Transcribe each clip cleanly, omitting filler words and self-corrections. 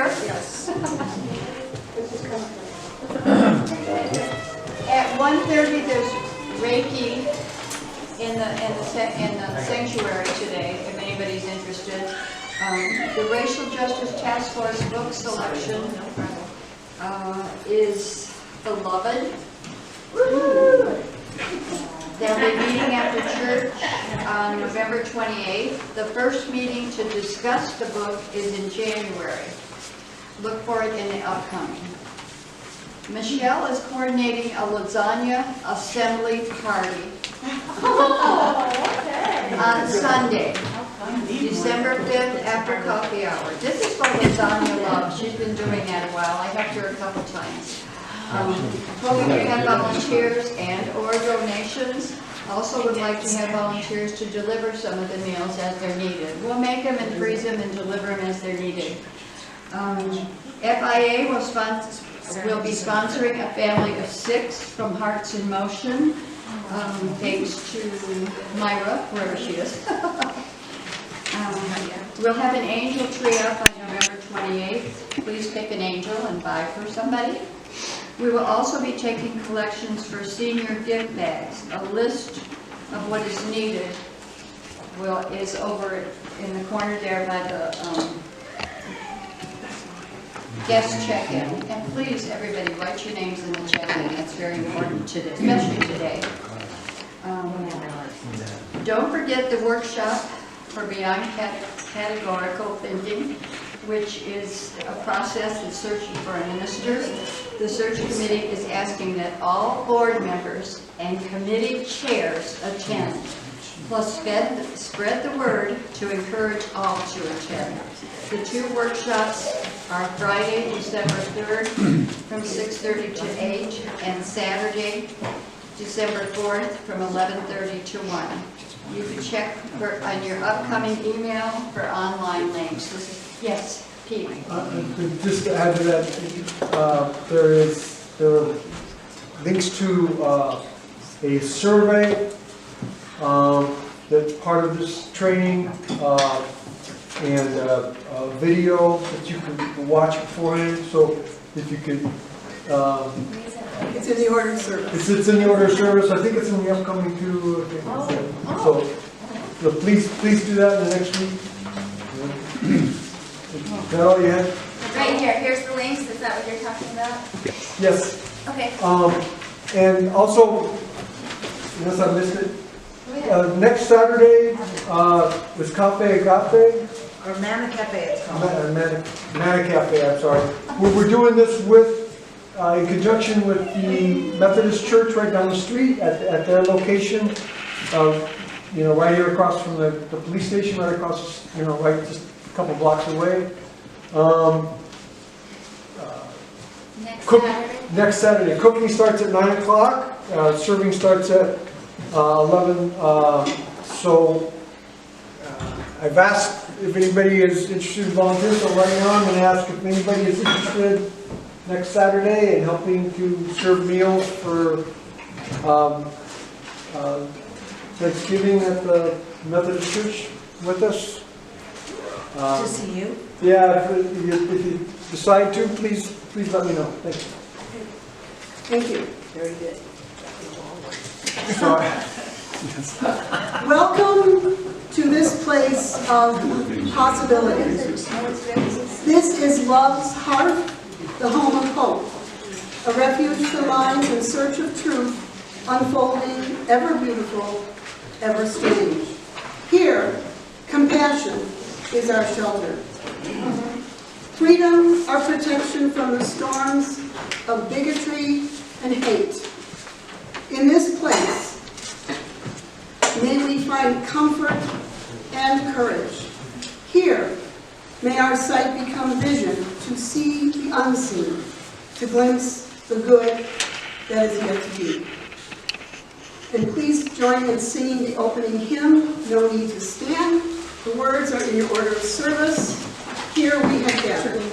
Yes. At 1:30, there's Reiki in the sanctuary today, if anybody's interested. The Racial Justice Task Force book selection is Beloved. They'll be meeting after church on November 28th. The first meeting to discuss the book is in January. Look for it in the upcoming. Michelle is coordinating a lasagna assembly party on Sunday, December 5th after coffee hour. This is what Lasagna loves. She's been doing that a while. I helped her a couple times. Hoping to have volunteers and or donations. Also would like to have volunteers to deliver some of the meals as they're needed. We'll make them and freeze them and deliver them as they're needed. FIA will be sponsoring a family of 6 from Hearts in Motion, thanks to Myra, wherever she is. We'll have an angel tree up on November 28th. Please pick an angel and buy for somebody. We will also be taking collections for senior gift bags. A list of what is needed is over in the corner there by the guest check-in. And please, everybody, write your names in the check-in. That's very important today, especially today. Don't forget the workshop for Beyond Categorical Thinking, which is a process that's searching for a minister. The search committee is asking that all board members and committee chairs attend, plus spread the word to encourage all to attend. The 2 workshops are Friday, December 3rd from 6:30 to 8, and Saturday, December 4th from 11:30 to 1. You can check on your upcoming email for online links. Yes, Pete. Just to add to that, there are links to a survey that's part of this training, and a video that you can watch beforehand. So if you could, It's in the order of service. it's in the order of service. I think it's in the upcoming too. So please do that in the next week. Is that all you had? Right here. Here's the links. Is that what you're talking about? Yes. Okay. And also, unless I missed it, next Saturday is Cafe Agape. Or Mana Cafe, it's called. Mana Cafe, I'm sorry. We're doing this in conjunction with the Methodist Church right down the street at their location. Right here across from the police station, right across, right just a couple blocks away. Next Saturday. Cooking starts at 9 o'clock. Serving starts at 11. I've asked if anybody is interested in volunteering, so right now I'm going to ask if anybody is interested next Saturday in helping to serve meals for Thanksgiving at the Methodist Church with us. To see you? Yeah, if you decide to, please let me know. Thank you. Thank you. Very good. Sorry. Welcome to this place of possibilities. This is Love's Heart, the home of hope, a refuge for minds in search of truth, unfolding, ever beautiful, ever strange. Here, compassion is our shelter. Freedom, our protection from the storms of bigotry and hate. In this place, may we find comfort and courage. Here, may our sight become vision to see the unseen, to glimpse the good that is yet to be. And please join in singing the opening hymn, No Need to Stand. The words are in your order of service. Here we have gathered.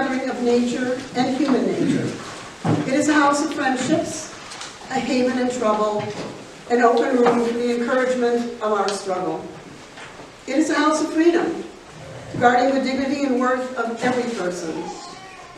gathering of nature and human nature. It is a house of friendships, a haven in trouble, an open room for the encouragement of our struggle. It is a house of freedom, guarding the dignity and worth of every person.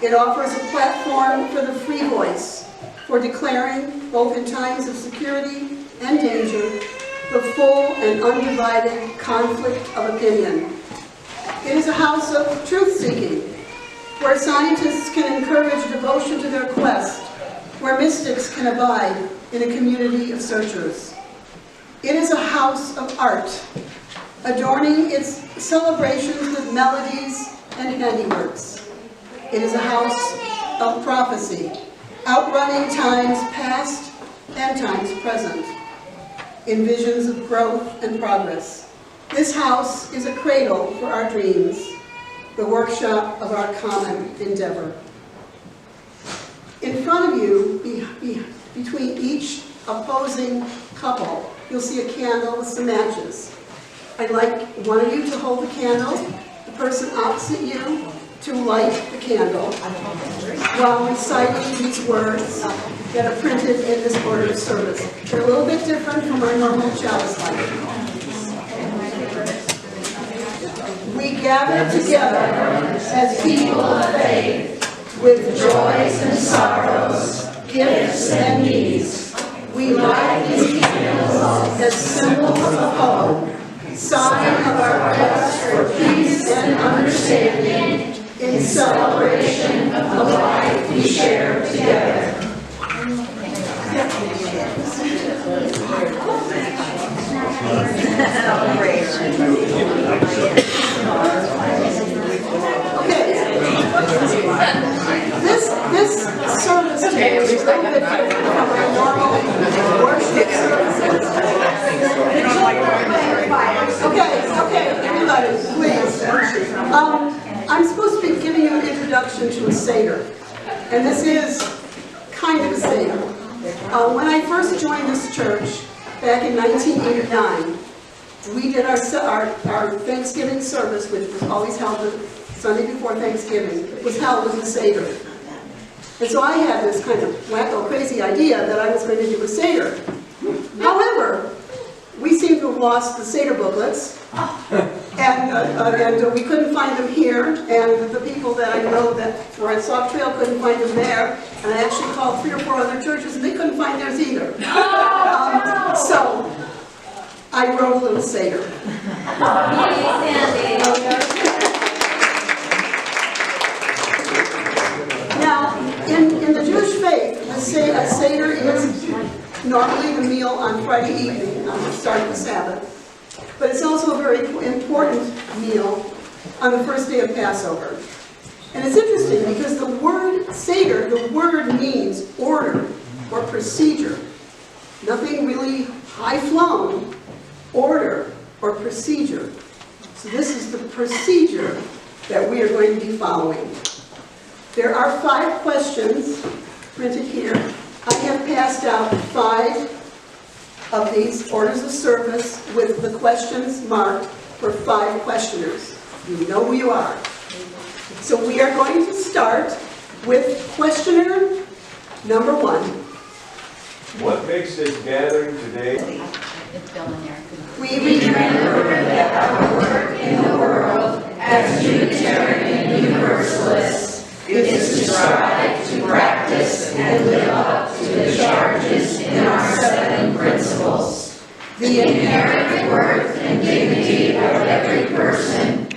It offers a platform for the free voice, for declaring, both in times of security and danger, the full and undivided conflict of opinion. It is a house of truth-seeking, where scientists can encourage devotion to their quest, where mystics can abide in a community of searchers. It is a house of art, adorning its celebrations with melodies and handiworks. It is a house of prophecy, outrunning times past and times present, in visions of growth and progress. This house is a cradle for our dreams, the workshop of our common endeavor. In front of you, between each opposing couple, you'll see a candle with some matches. I'd like one of you to hold the candle, the person opposite you to light the candle, while reciting these words that are printed in this order of service. They're a little bit different from our normal chalice lighting. We gather together as people of faith, with joys and sorrows, gifts and needs. We light these candles as symbols of hope, sign of our quest for peace and understanding, in celebration of the life we share together. This service today is a little bit different from our normal worship services. Okay, everybody, please. I'm supposed to be giving you an introduction to a Seder, and this is kind of a Seder. When I first joined this church back in 1989, we did our Thanksgiving service, which was always held the Sunday before Thanksgiving, was held as a Seder. And so I had this kind of wacko crazy idea that I was going to do a Seder. However, we seem to have lost the Seder booklets, and we couldn't find them here, and the people that I know that were at Soft Trail couldn't find them there, and I actually called 3 or 4 other churches, and they couldn't find theirs either. So I wrote a little Seder. Now, in the Jewish faith, a Seder is normally the meal on Friday evening, on the start of the Sabbath. But it's also a very important meal on the first day of Passover. And it's interesting because the word Seder, the word means order or procedure. Nothing really high-flown, order or procedure. So this is the procedure that we are going to be following. There are 5 questions printed here. I have passed out 5 of these orders of service with the questions marked for 5 questioners. You know who you are. So we are going to start with questioner number 1. What makes this gathering today? We remember that our work in the world as Unitarian Universalists is to strive to practice and live up to the charges in our 7 principles. The inherent worth and dignity of every person,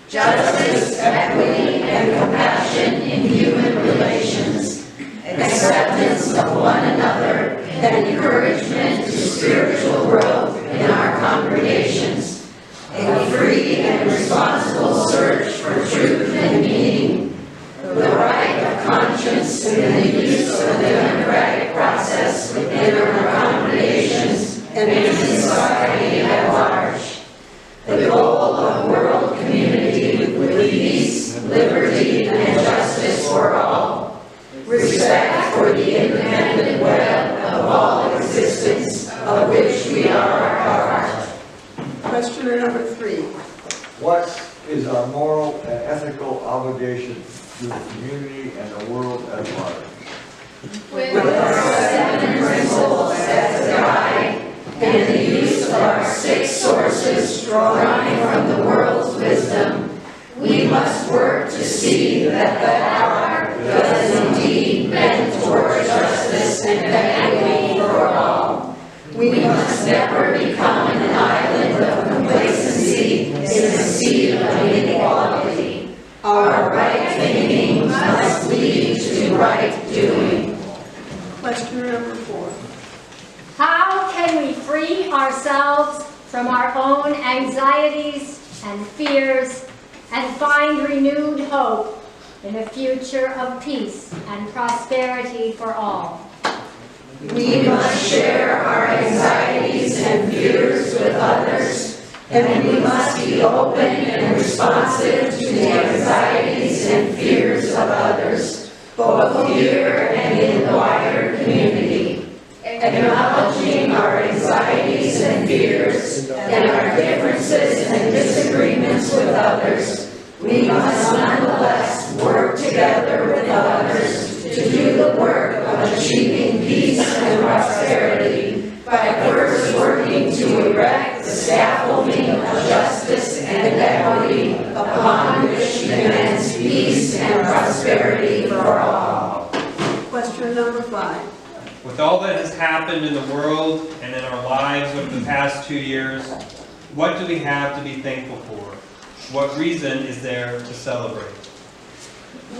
justice, equity, and compassion in human relations, acceptance of one another, and encouragement to spiritual growth in our congregations, a free and responsible search for truth and meaning, the right of conscience and the use of the democratic process within our congregations and in society at large, the goal of world community with peace, liberty, and justice for all, respect for the independent web of all existence of which we are a part. Questioner number 3. What is our moral and ethical obligation to the community and the world at large. With our 7 principles as a guide, and the use of our 6 sources drawing from the world's wisdom, we must work to see that the hour does indeed bend toward justice and equity for all. We must never become an island of complacency in the sea of inequality. Our right thinking must lead to right doing. Question number 4. How can we free ourselves from our own anxieties and fears and find renewed hope in a future of peace and prosperity for all? We must share our anxieties and fears with others, and we must be open and responsive to the anxieties and fears of others, both here and in the wider community. Acknowledging our anxieties and fears and our differences and disagreements with others, we must nonetheless work together with others to do the work of achieving peace and prosperity by first working to erect the scaffolding of justice and equity upon which demands peace and prosperity for all. Question number 5. With all that has happened in the world and in our lives over the past 2 years, what do we have to be thankful for? What reason is there to celebrate?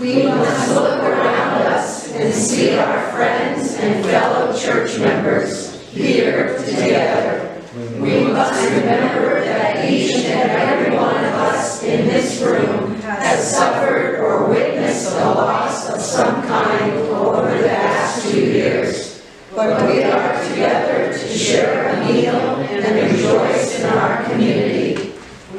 We must look around us and see our friends and fellow church members here together. We must remember that each and every one of us in this room has suffered or witnessed the loss of some kind over the past 2 years. But we are together to share a meal and rejoice in our community.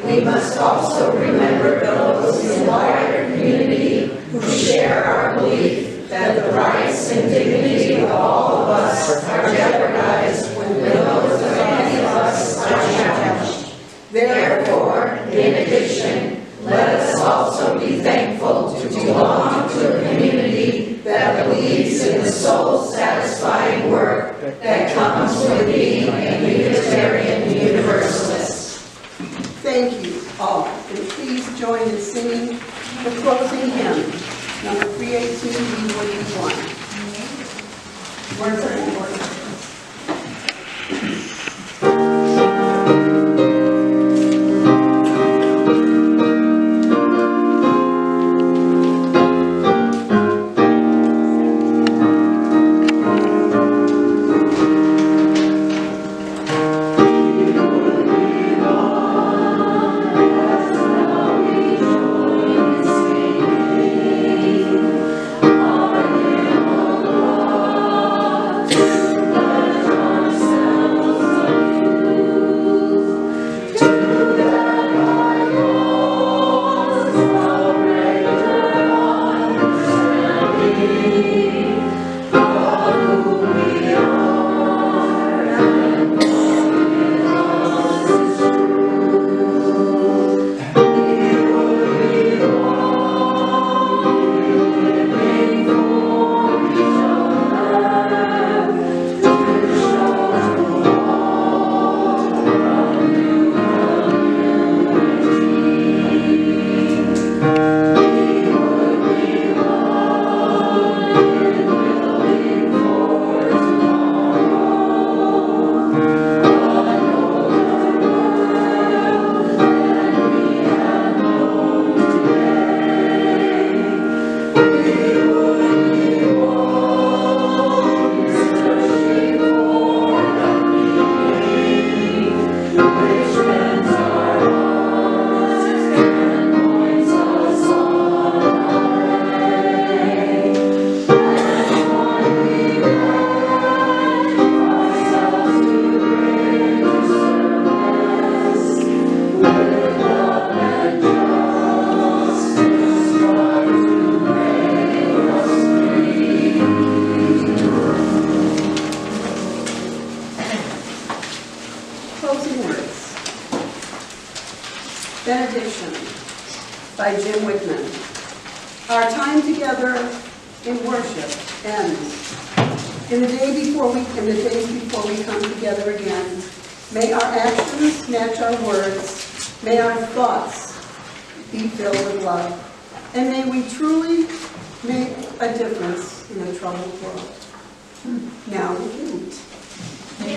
We must also remember those in the wider community who share our belief that the rights and dignity of all of us are jeopardized when those of any of us are challenged. Therefore, in addition, let us also be thankful to belong to a community that believes in the soul-satisfying work that comes with being a Unitarian Universalist. Thank you all, and please join in singing the closing hymn, number 318, B41. Words are important. Benediction by Jim Whitman. our time together in worship ends. In the days before we come together again, may our actions match our words, may our thoughts be filled with love, and may we truly make a difference in a troubled world. Now we can eat.